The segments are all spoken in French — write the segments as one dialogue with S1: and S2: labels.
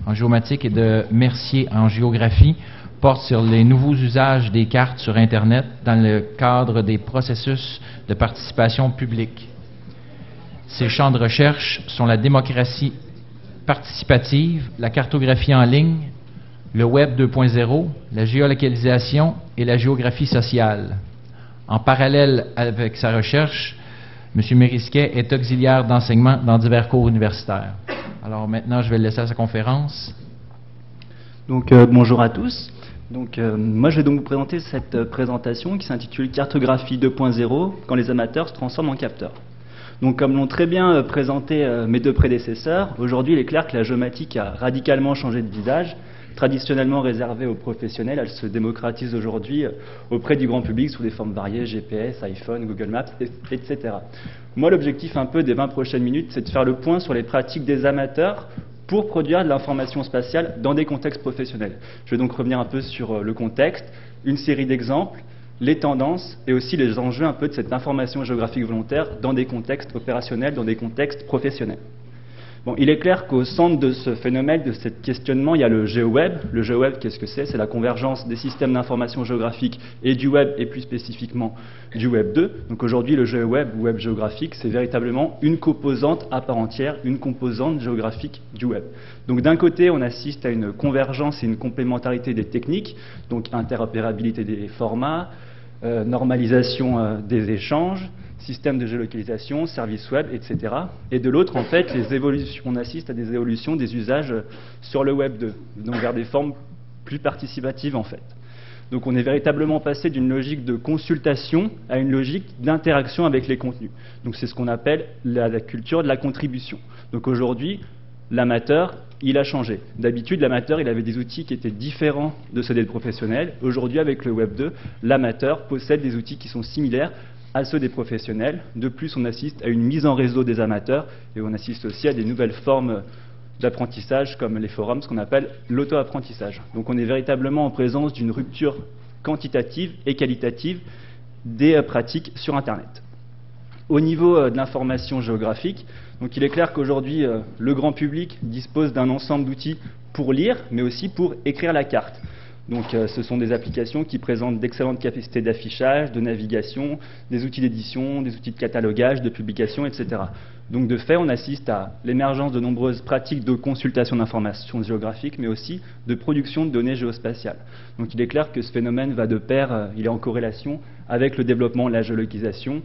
S1: en géomatique et de Mercier en géographie porte sur les nouveaux usages des cartes sur Internet dans le cadre des processus de participation publique. Ces champs de recherche sont la démocratie participative, la cartographie en ligne, le Web 2.0, la géolocalisation et la géographie sociale. En parallèle avec sa recherche, M. Mérisquet est auxiliaire d'enseignement dans divers cours universitaires. Alors maintenant, je vais le laisser à sa conférence.
S2: Donc bonjour à tous. Moi, je vais donc vous présenter cette présentation qui s'intitule Cartographie 2.0 quand les amateurs se transforment en capteurs. Donc, comme l'ont très bien présenté mes deux prédécesseurs, aujourd'hui, il est clair que la géomatique a radicalement changé de visage. Traditionnellement réservée aux professionnels, elle se démocratise aujourd'hui auprès du grand public sous des formes variées, GPS, iPhone, Google Maps, etc. Moi, l'objectif un peu des 20 prochaines minutes, c'est de faire le point sur les pratiques des amateurs pour produire de l'information spatiale dans des contextes professionnels. Je vais donc revenir un peu sur le contexte, une série d'exemples, les tendances et aussi les enjeux un peu de cette information géographique volontaire dans des contextes opérationnels, dans des contextes professionnels. Bon, il est clair qu'au centre de ce phénomène, de ce questionnement, il y a le GeoWeb. Le GeoWeb, qu'est-ce que c'est? C'est la convergence des systèmes d'information géographique et du web, et plus spécifiquement du Web 2. Donc aujourd'hui, le GeoWeb ou web géographique, c'est véritablement une composante à part entière, une composante géographique du web. Donc d'un côté, on assiste à une convergence et une complémentarité des techniques, donc interopérabilité des formats, normalisation des échanges, système de géolocalisation, services web, etc. Et de l'autre, en fait, on assiste à des évolutions des usages sur le Web 2, donc vers des formes plus participatives, en fait. Donc on est véritablement passé d'une logique de consultation à une logique d'interaction avec les contenus. Donc c'est ce qu'on appelle la culture de la contribution. Donc aujourd'hui, l'amateur, il a changé. D'habitude, l'amateur, il avait des outils qui étaient différents de ceux des professionnels. Aujourd'hui, avec le Web 2, l'amateur possède des outils qui sont similaires à ceux des professionnels. De plus, on assiste à une mise en réseau des amateurs et on assiste aussi à des nouvelles formes d'apprentissage comme les forums, ce qu'on appelle l'auto-apprentissage. Donc on est véritablement en présence d'une rupture quantitative et qualitative des pratiques sur Internet. Au niveau de l'information géographique, donc il est clair qu'aujourd'hui, le grand public dispose d'un ensemble d'outils pour lire, mais aussi pour écrire la carte. Donc ce sont des applications qui présentent d'excellentes capacités d'affichage, de navigation, des outils d'édition, des outils de catalogage, de publication, etc. Donc de fait, on assiste à l'émergence de nombreuses pratiques de consultation d'informations géographiques, mais aussi de production de données géospatiales. Donc il est clair que ce phénomène va de pair, il est en corrélation avec le développement de la géolocalisation,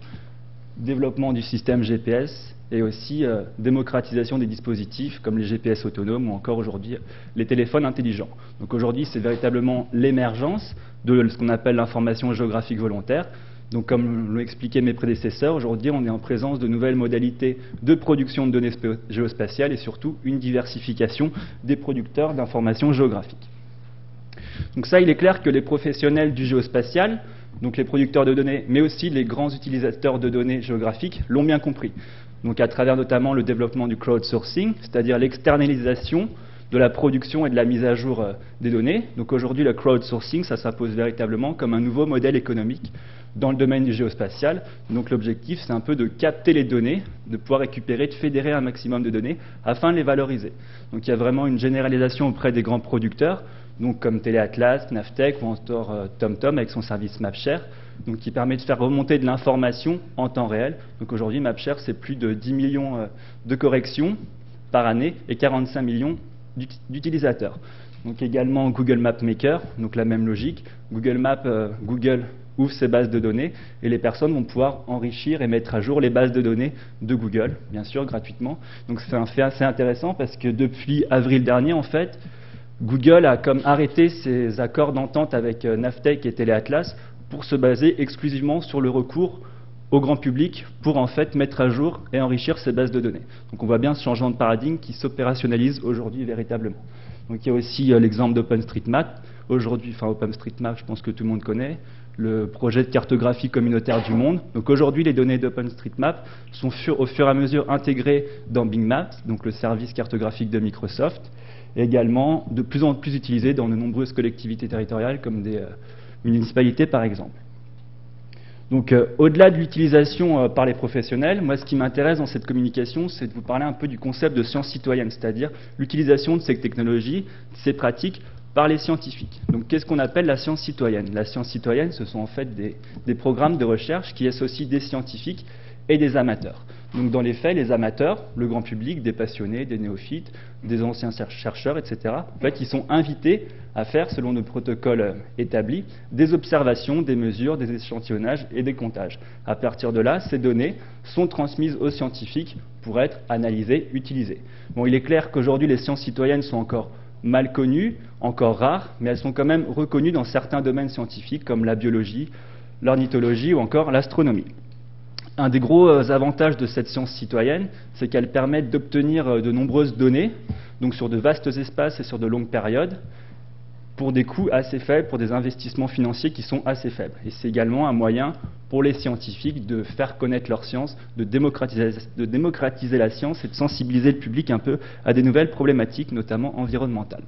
S2: développement du système GPS et aussi démocratisation des dispositifs comme les GPS autonomes ou encore aujourd'hui les téléphones intelligents. Donc aujourd'hui, c'est véritablement l'émergence de ce qu'on appelle l'information géographique volontaire. Donc comme l'ont expliqué mes prédécesseurs, aujourd'hui on est en présence de nouvelles modalités de production de données géospatiales et surtout une diversification des producteurs d'informations géographiques. Donc ça, il est clair que les professionnels du géospatial, donc les producteurs de données, mais aussi les grands utilisateurs de données géographiques, l'ont bien compris. Donc à travers notamment le développement du crowdsourcing, c'est-à-dire l'externalisation de la production et de la mise à jour des données. Donc aujourd'hui, le crowdsourcing, ça s'impose véritablement comme un nouveau modèle économique dans le domaine du géospatial. Donc l'objectif, c'est un peu de capter les données, de pouvoir récupérer, de fédérer un maximum de données afin de les valoriser. Donc il y a vraiment une généralisation auprès des grands producteurs, donc comme Téléatlas, Navteq ou encore TomTom avec son service MapShare, donc qui permet de faire remonter de l'information en temps réel. Donc aujourd'hui, MapShare, c'est plus de 10 millions de corrections par année et 45 millions d'utilisateurs. Donc également Google Map Maker, donc la même logique. Google Maps, Google ouvre ses bases de données et les personnes vont pouvoir enrichir et mettre à jour les bases de données de Google, bien sûr, gratuitement. Donc c'est un fait assez intéressant parce que depuis avril dernier, en fait, Google a comme arrêté ses accords d'entente avec Navteq et Téléatlas pour se baser exclusivement sur le recours au grand public pour en fait mettre à jour et enrichir ces bases de données. Donc on voit bien ce changement de paradigme qui s'opérationnalise aujourd'hui véritablement. Donc il y a aussi l'exemple d'OpenStreetMap. Aujourd'hui, enfin OpenStreetMap, je pense que tout le monde connaît, le projet de cartographie communautaire du monde. Donc aujourd'hui, les données d'OpenStreetMap sont au fur et à mesure intégrées dans Bing Maps, donc le service cartographique de Microsoft, et également de plus en plus utilisées dans de nombreuses collectivités territoriales comme des municipalités par exemple. Donc au-delà de l'utilisation par les professionnels, moi ce qui m'intéresse dans cette communication, c'est de vous parler un peu du concept de science citoyenne, c'est-à-dire l'utilisation de ces technologies, de ces pratiques par les scientifiques. Donc qu'est-ce qu'on appelle la science citoyenne? La science citoyenne, ce sont en fait des programmes de recherche qui associent des scientifiques et des amateurs. Donc dans les faits, les amateurs, le grand public, des passionnés, des néophytes, des anciens chercheurs, etc., en fait, ils sont invités à faire, selon nos protocoles établis, des observations, des mesures, des échantillonnages et des comptages. À partir de là, ces données sont transmises aux scientifiques pour être analysées, utilisées. Bon, il est clair qu'aujourd'hui, les sciences citoyennes sont encore mal connues, encore rares, mais elles sont quand même reconnues dans certains domaines scientifiques comme la biologie, l'ornithologie ou encore l'astronomie. Un des gros avantages de cette science citoyenne, c'est qu'elle permet d'obtenir de nombreuses données, donc sur de vastes espaces et sur de longues périodes, pour des coûts assez faibles, pour des investissements financiers qui sont assez faibles. Et c'est également un moyen pour les scientifiques de faire connaître leur science, de démocratiser la science et de sensibiliser le public un peu à des nouvelles problématiques, notamment environnementales.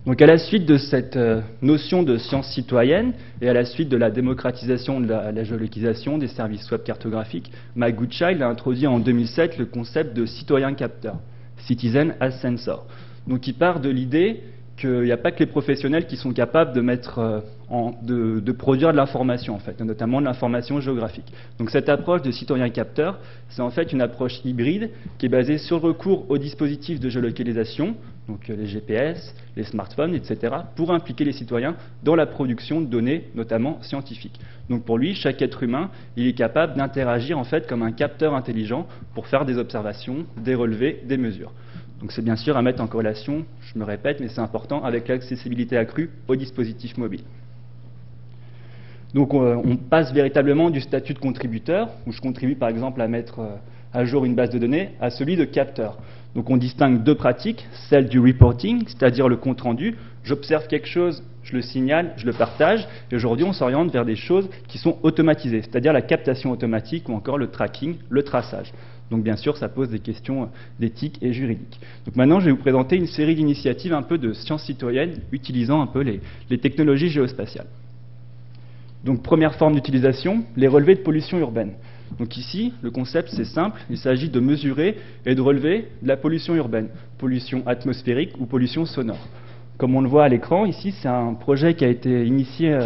S2: Donc à la suite de cette notion de science citoyenne et à la suite de la démocratisation de la géolocalisation des services web cartographiques, Mike Goodchild a introduit en 2007 le concept de citoyen capteur, Citizen as Sensor. Donc il part de l'idée qu'il n'y a pas que les professionnels qui sont capables de produire de l'information, en fait, notamment de l'information géographique. Donc cette approche de citoyen-capteur, c'est en fait une approche hybride qui est basée sur le recours aux dispositifs de géolocalisation, donc les GPS, les smartphones, etc., pour impliquer les citoyens dans la production de données, notamment scientifiques. Donc pour lui, chaque être humain, il est capable d'interagir en fait comme un capteur intelligent pour faire des observations, des relevés, des mesures. Donc c'est bien sûr à mettre en corrélation, je me répète, mais c'est important, avec l'accessibilité accrue aux dispositifs mobiles. Donc on passe véritablement du statut de contributeur, où je contribue par exemple à mettre à jour une base de données, à celui de capteur. Donc on distingue deux pratiques, celle du reporting, c'est-à-dire le compte-rendu. J'observe quelque chose, je le signale, je le partage, et aujourd'hui on s'oriente vers des choses qui sont automatisées, c'est-à-dire la captation automatique ou encore le tracking, le traçage. Donc bien sûr, ça pose des questions d'éthique et juridique. Donc maintenant, je vais vous présenter une série d'initiatives un peu de sciences citoyennes utilisant un peu les technologies géospatiales. Donc première forme d'utilisation, les relevés de pollution urbaine. Donc ici, le concept c'est simple, il s'agit de mesurer et de relever de la pollution urbaine, pollution atmosphérique ou pollution sonore. Comme on le voit à l'écran, ici c'est un projet qui a été initié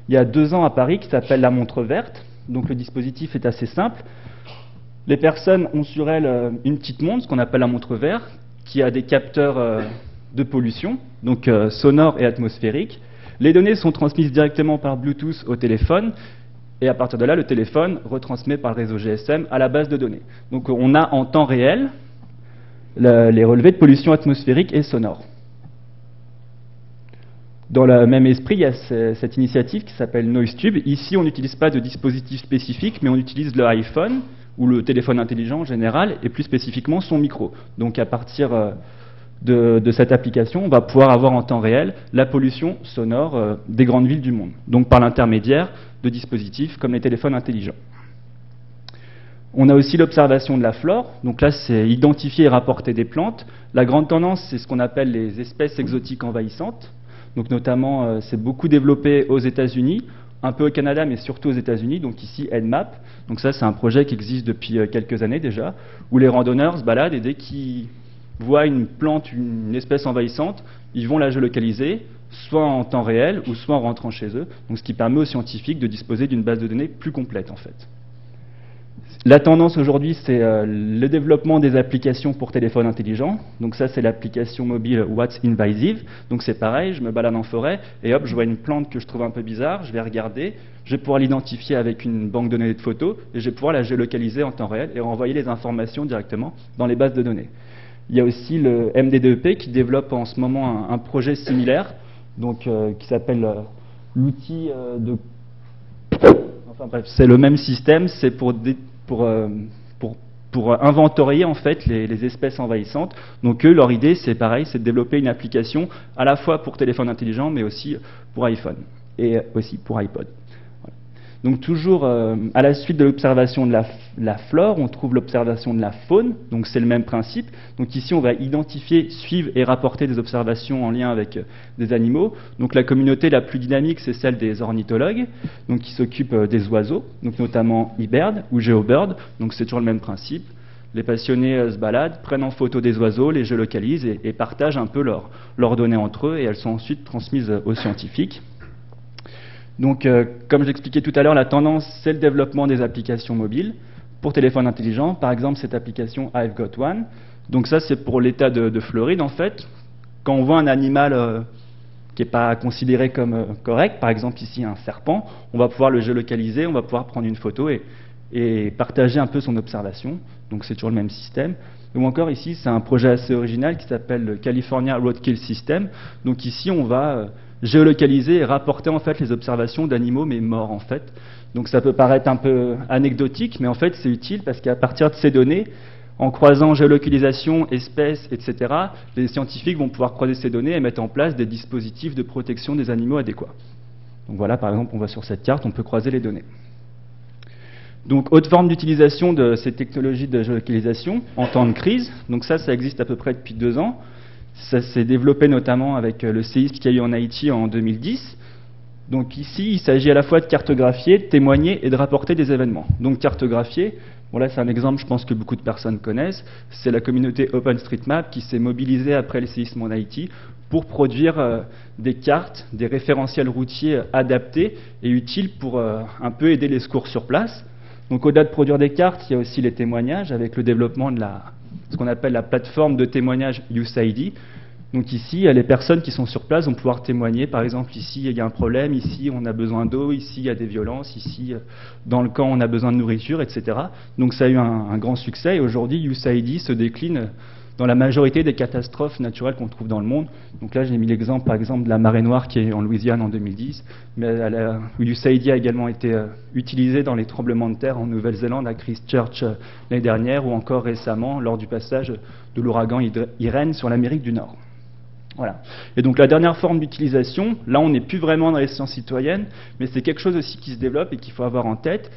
S2: il y a 2 ans à Paris qui s'appelle la montre verte. Donc le dispositif est assez simple. Les personnes ont sur elles une petite montre, ce qu'on appelle la montre verte, qui a des capteurs de pollution, donc sonore et atmosphérique. Les données sont transmises directement par Bluetooth au téléphone, et à partir de là, le téléphone retransmet par le réseau GSM à la base de données. Donc on a en temps réel les relevés de pollution atmosphérique et sonore. Dans le même esprit, il y a cette initiative qui s'appelle NoiseTube. Ici, on n'utilise pas de dispositif spécifique, mais on utilise le iPhone ou le téléphone intelligent en général, et plus spécifiquement son micro. Donc à partir de cette application, on va pouvoir avoir en temps réel la pollution sonore des grandes villes du monde, donc par l'intermédiaire de dispositifs comme les téléphones intelligents. On a aussi l'observation de la flore, donc là c'est identifier et rapporter des plantes. La grande tendance, c'est ce qu'on appelle les espèces exotiques envahissantes, donc notamment c'est beaucoup développé aux États-Unis, un peu au Canada, mais surtout aux États-Unis, donc ici EnMap. Donc ça, c'est un projet qui existe depuis quelques années déjà, où les randonneurs se baladent et dès qu'ils voient une plante, une espèce envahissante, ils vont la géolocaliser, soit en temps réel, ou soit en rentrant chez eux, donc ce qui permet aux scientifiques de disposer d'une base de données plus complète en fait. La tendance aujourd'hui, c'est le développement des applications pour téléphone intelligent. Donc ça, c'est l'application mobile What's Invasive. Donc c'est pareil, je me balade en forêt et hop, je vois une plante que je trouve un peu bizarre, je vais regarder, je vais pouvoir l'identifier avec une banque de données de photos et je vais pouvoir la géolocaliser en temps réel et renvoyer les informations directement dans les bases de données. Il y a aussi le MD2EP qui développe en ce moment un projet similaire, donc qui s'appelle l'outil de... Enfin bref, c'est le même système, c'est pour inventorier en fait les espèces envahissantes. Donc eux, leur idée, c'est pareil, c'est de développer une application à la fois pour téléphone intelligent, mais aussi pour iPhone et aussi pour iPod. Voilà. Donc toujours à la suite de l'observation de la flore, on trouve l'observation de la faune, donc c'est le même principe. Donc ici on va identifier, suivre et rapporter des observations en lien avec des animaux. Donc la communauté la plus dynamique c'est celle des ornithologues, donc qui s'occupent des oiseaux, donc notamment eBird ou GeoBird, donc c'est toujours le même principe. Les passionnés se baladent, prennent en photo des oiseaux, les géolocalisent et partagent un peu leurs données entre eux et elles sont ensuite transmises aux scientifiques. Donc, comme je l'expliquais tout à l'heure, la tendance, c'est le développement des applications mobiles pour téléphone intelligent. Par exemple, cette application I've Got One. Donc ça, c'est pour l'État de Floride, en fait. Quand on voit un animal qui n'est pas considéré comme correct, par exemple ici un serpent, on va pouvoir le géolocaliser, on va pouvoir prendre une photo et partager un peu son observation. Donc c'est toujours le même système. Ou encore ici, c'est un projet assez original qui s'appelle le California Roadkill System. Donc ici, on va géolocaliser et rapporter en fait les observations d'animaux mais morts en fait. Donc ça peut paraître un peu anecdotique, mais en fait c'est utile parce qu'à partir de ces données, en croisant géolocalisation, espèces, etc., les scientifiques vont pouvoir croiser ces données et mettre en place des dispositifs de protection des animaux adéquats. Donc voilà, par exemple, on voit sur cette carte, on peut croiser les données. Donc, autre forme d'utilisation de ces technologies de géolocalisation en temps de crise. Donc ça existe à peu près depuis 2 ans. Ça s'est développé notamment avec le séisme qu'il y a eu en Haïti en 2010. Donc ici, il s'agit à la fois de cartographier, de témoigner et de rapporter des événements. Donc cartographier, bon là c'est un exemple je pense que beaucoup de personnes connaissent, c'est la communauté OpenStreetMap qui s'est mobilisée après les séismes en Haïti pour produire des cartes, des référentiels routiers adaptés et utiles pour un peu aider les secours sur place. Donc au-delà de produire des cartes, il y a aussi les témoignages avec le développement de ce qu'on appelle la plateforme de témoignage USAID. Donc ici, les personnes qui sont sur place vont pouvoir témoigner. Par exemple, ici, il y a un problème, ici, on a besoin d'eau, ici, il y a des violences, ici, dans le camp, on a besoin de nourriture, etc. Donc ça a eu un grand succès et aujourd'hui, USAID se décline dans la majorité des catastrophes naturelles qu'on trouve dans le monde. Donc là, j'ai mis l'exemple, par exemple, de la marée noire qui est en Louisiane en 2010. Mais USAID a également été utilisé dans les tremblements de terre en Nouvelle-Zélande, à Christchurch l'année dernière, ou encore récemment lors du passage de l'ouragan Irene sur l'Amérique du Nord. Voilà. Et donc la dernière forme d'utilisation, là on n'est plus vraiment dans les sciences citoyennes, mais c'est quelque chose aussi qui se développe et qu'il faut avoir en tête,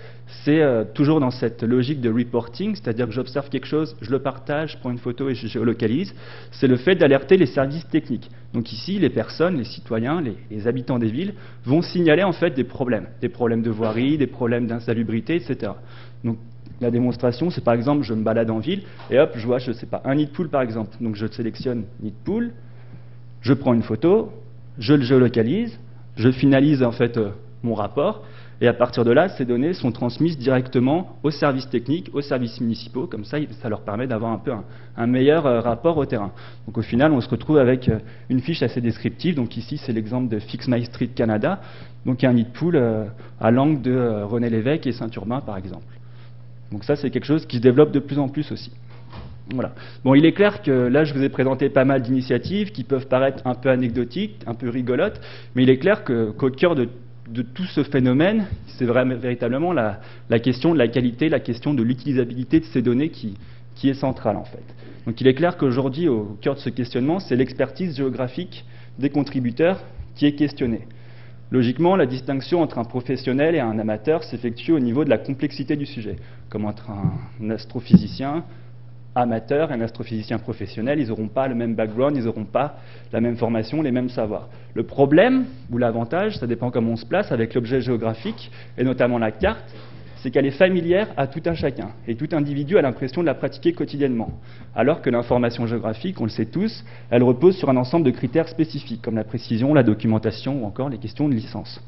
S2: c'est toujours dans cette logique de reporting, c'est-à-dire que j'observe quelque chose, je le partage, je prends une photo et je géolocalise, c'est le fait d'alerter les services techniques. Donc ici, les personnes, les citoyens, les habitants des villes vont signaler en fait des problèmes de voirie, des problèmes d'insalubrité, etc. Donc la démonstration, c'est par exemple, je me balade en ville et hop, je vois, je sais pas, un nid de poule par exemple. Donc je sélectionne nid de poule, je prends une photo, je le géolocalise, je finalise en fait mon rapport, et à partir de là, ces données sont transmises directement aux services techniques, aux services municipaux, comme ça leur permet d'avoir un peu un meilleur rapport au terrain. Donc au final, on se retrouve avec une fiche assez descriptive. Donc ici, c'est l'exemple de Fix My Street Canada, donc il y a un nid de poule à l'angle de René Lévesque et Saint-Urbain par exemple. Donc ça, c'est quelque chose qui se développe de plus en plus aussi. Voilà. Bon, il est clair que là, je vous ai présenté pas mal d'initiatives qui peuvent paraître un peu anecdotiques, un peu rigolotes, mais il est clair qu'au cœur de tout ce phénomène, c'est véritablement la question de la qualité, la question de l'utilisabilité de ces données qui est centrale en fait. Donc il est clair qu'aujourd'hui, au cœur de ce questionnement, c'est l'expertise géographique des contributeurs qui est questionnée. Logiquement, la distinction entre un professionnel et un amateur s'effectue au niveau de la complexité du sujet, comme entre un astrophysicien amateur et un astrophysicien professionnel, ils n'auront pas le même background, ils n'auront pas la même formation, les mêmes savoirs. Le problème, ou l'avantage, ça dépend comment on se place avec l'objet géographique, et notamment la carte, c'est qu'elle est familière à tout un chacun, et tout individu a l'impression de la pratiquer quotidiennement. Alors que l'information géographique, on le sait tous, elle repose sur un ensemble de critères spécifiques, comme la précision, la documentation, ou encore les questions de licence.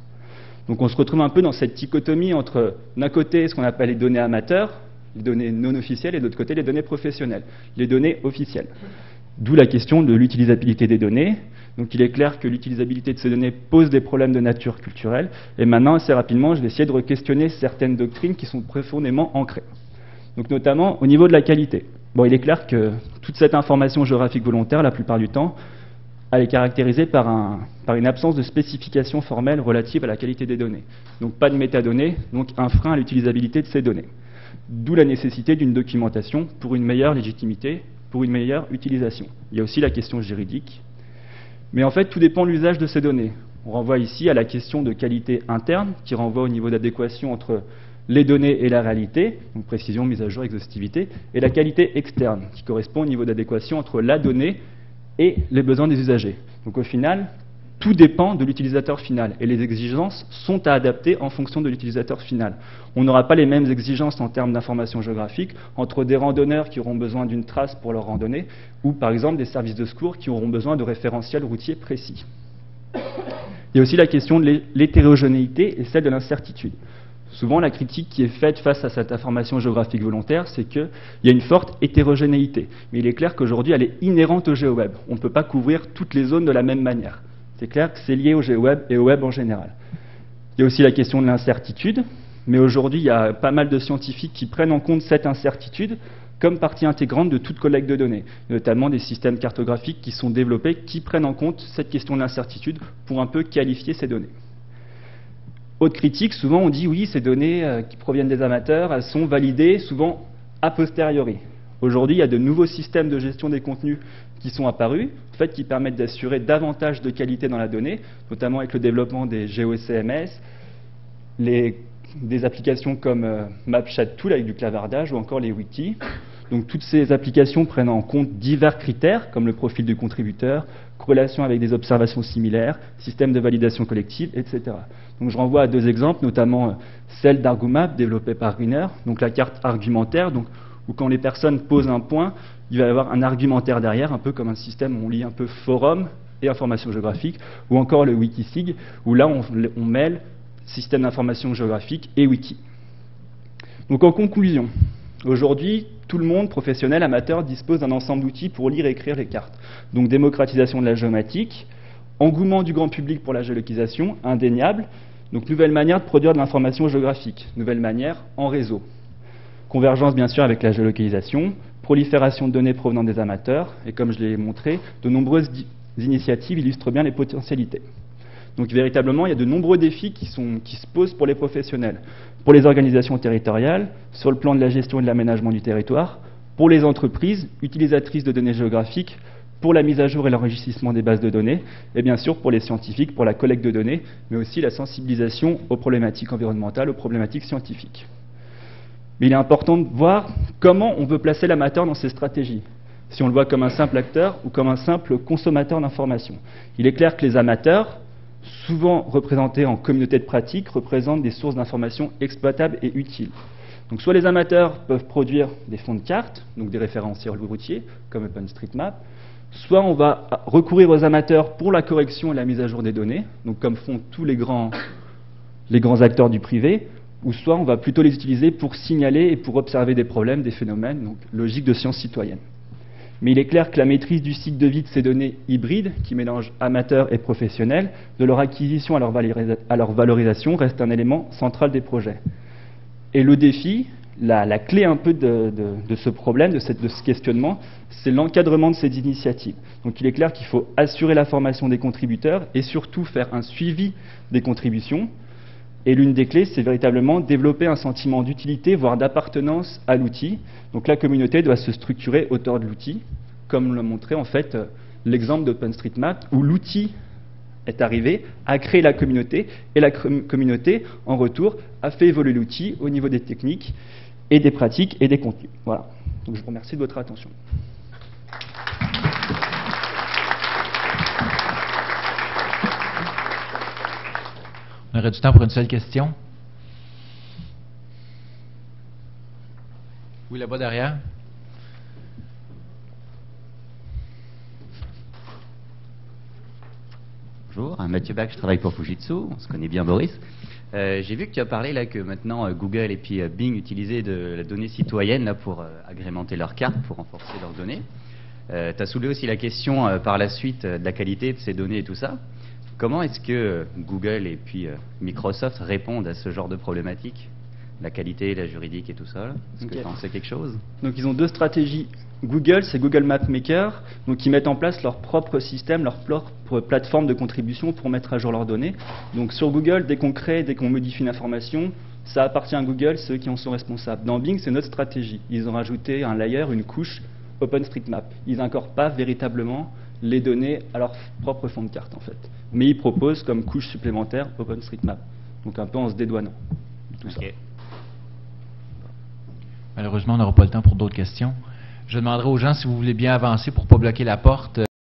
S2: Donc on se retrouve un peu dans cette dichotomie entre, d'un côté, ce qu'on appelle les données amateurs, les données non officielles, et de l'autre côté, les données professionnelles, les données officielles. D'où la question de l'utilisabilité des données. Donc il est clair que l'utilisabilité de ces données pose des problèmes de nature culturelle. Et maintenant, assez rapidement, je vais essayer de re-questionner certaines doctrines qui sont profondément ancrées. Donc notamment au niveau de la qualité. Bon, il est clair que toute cette information géographique volontaire, la plupart du temps, elle est caractérisée par une absence de spécification formelle relative à la qualité des données. Donc pas de métadonnées, donc un frein à l'utilisabilité de ces données. D'où la nécessité d'une documentation pour une meilleure légitimité, pour une meilleure utilisation. Il y a aussi la question juridique. Mais en fait, tout dépend de l'usage de ces données. On renvoie ici à la question de qualité interne, qui renvoie au niveau d'adéquation entre les données et la réalité, donc précision, mise à jour, exhaustivité, et la qualité externe, qui correspond au niveau d'adéquation entre la donnée et les besoins des usagers. Donc au final, tout dépend de l'utilisateur final, et les exigences sont à adapter en fonction de l'utilisateur final. On n'aura pas les mêmes exigences en termes d'information géographique entre des randonneurs qui auront besoin d'une trace pour leur randonnée, ou par exemple des services de secours qui auront besoin de référentiels routiers précis. Il y a aussi la question de l'hétérogénéité et celle de l'incertitude. Souvent, la critique qui est faite face à cette information géographique volontaire, c'est qu'il y a une forte hétérogénéité. Mais il est clair qu'aujourd'hui, elle est inhérente au GeoWeb. On ne peut pas couvrir toutes les zones de la même manière. C'est clair que c'est lié au GeoWeb et au web en général. Il y a aussi la question de l'incertitude. Mais aujourd'hui, il y a pas mal de scientifiques qui prennent en compte cette incertitude comme partie intégrante de toute collecte de données, notamment des systèmes cartographiques qui sont développés, qui prennent en compte cette question de l'incertitude pour un peu qualifier ces données. Autre critique, souvent on dit oui, ces données qui proviennent des amateurs, elles sont validées souvent a posteriori. Aujourd'hui, il y a de nouveaux systèmes de gestion des contenus qui sont apparus, en fait, qui permettent d'assurer davantage de qualité dans la donnée, notamment avec le développement des GeoCMS, des applications comme MapChat-Tool avec du clavardage ou encore les wikis. Donc toutes ces applications prennent en compte divers critères comme le profil du contributeur, corrélation avec des observations similaires, système de validation collective, etc. Donc je renvoie à deux exemples, notamment celle d'Argumap développée par Greener, donc la carte argumentaire, donc, où quand les personnes posent un point, il va y avoir un argumentaire derrière, un peu comme un système où on lit un peu forum et information géographique, ou encore le Wikisig, où là on mêle système d'information géographique et wiki. Donc en conclusion, aujourd'hui, tout le monde, professionnel, amateur, dispose d'un ensemble d'outils pour lire et écrire les cartes. Donc démocratisation de la géomatique, engouement du grand public pour la géolocalisation, indéniable. Donc nouvelle manière de produire de l'information géographique, nouvelle manière en réseau. Convergence bien sûr avec la géolocalisation, prolifération de données provenant des amateurs, et comme je l'ai montré, de nombreuses initiatives illustrent bien les potentialités. Donc véritablement, il y a de nombreux défis qui se posent pour les professionnels, pour les organisations territoriales, sur le plan de la gestion et de l'aménagement du territoire, pour les entreprises utilisatrices de données géographiques, pour la mise à jour et l'enrichissement des bases de données, et bien sûr pour les scientifiques, pour la collecte de données, mais aussi la sensibilisation aux problématiques environnementales, aux problématiques scientifiques. Mais il est important de voir comment on veut placer l'amateur dans ces stratégies, si on le voit comme un simple acteur ou comme un simple consommateur d'informations. Il est clair que les amateurs, souvent représentés en communauté de pratique, représentent des sources d'informations exploitables et utiles. Donc soit les amateurs peuvent produire des fonds de cartes, donc des référentiels routiers, comme OpenStreetMap, soit on va recourir aux amateurs pour la correction et la mise à jour des données, donc comme font tous les grands acteurs du privé, ou soit on va plutôt les utiliser pour signaler et pour observer des problèmes, des phénomènes, donc logique de science citoyenne. Mais il est clair que la maîtrise du cycle de vie de ces données hybrides, qui mélangent amateurs et professionnels, de leur acquisition à leur valorisation, reste un élément central des projets. Et le défi, la clé un peu de ce problème, de ce questionnement, c'est l'encadrement de ces initiatives. Donc il est clair qu'il faut assurer la formation des contributeurs et surtout faire un suivi des contributions. Et l'une des clés, c'est véritablement développer un sentiment d'utilité, voire d'appartenance à l'outil. Donc la communauté doit se structurer autour de l'outil, comme l'a montré en fait l'exemple d'OpenStreetMap, où l'outil est arrivé, a créé la communauté, et la communauté, en retour, a fait évoluer l'outil au niveau des techniques et des pratiques et des contenus. Voilà. Donc je vous remercie de votre attention.
S1: On aurait du temps pour une seule question. Oui, là-bas derrière.
S3: Bonjour, Mathieu Bach, je travaille pour Fujitsu, on se connaît bien Boris. J'ai vu que tu as parlé là que maintenant Google et puis Bing utilisaient de la donnée citoyenne là, pour agrémenter leurs cartes, pour renforcer leurs données. Tu as soulevé aussi la question par la suite de la qualité de ces données et tout ça. Comment est-ce que Google et puis Microsoft répondent à ce genre de problématiques, la qualité, la juridique et tout ça? Est-ce que tu en sais quelque chose?
S2: Donc ils ont deux stratégies. Google, c'est Google Map Maker, donc ils mettent en place leur propre système, leur propre plateforme de contribution pour mettre à jour leurs données. Donc sur Google, dès qu'on crée, dès qu'on modifie une information, ça appartient à Google, c'est eux qui en sont responsables. Dans Bing, c'est notre stratégie. Ils ont rajouté un layer, une couche OpenStreetMap. Ils n'incorporent pas véritablement les données à leur propre fond de carte en fait. Mais ils proposent comme couche supplémentaire OpenStreetMap. Donc un peu en se dédouanant de tout ça.
S1: Malheureusement, on n'aura pas le temps pour d'autres questions. Je demanderai aux gens si vous voulez bien avancer pour ne pas bloquer la porte.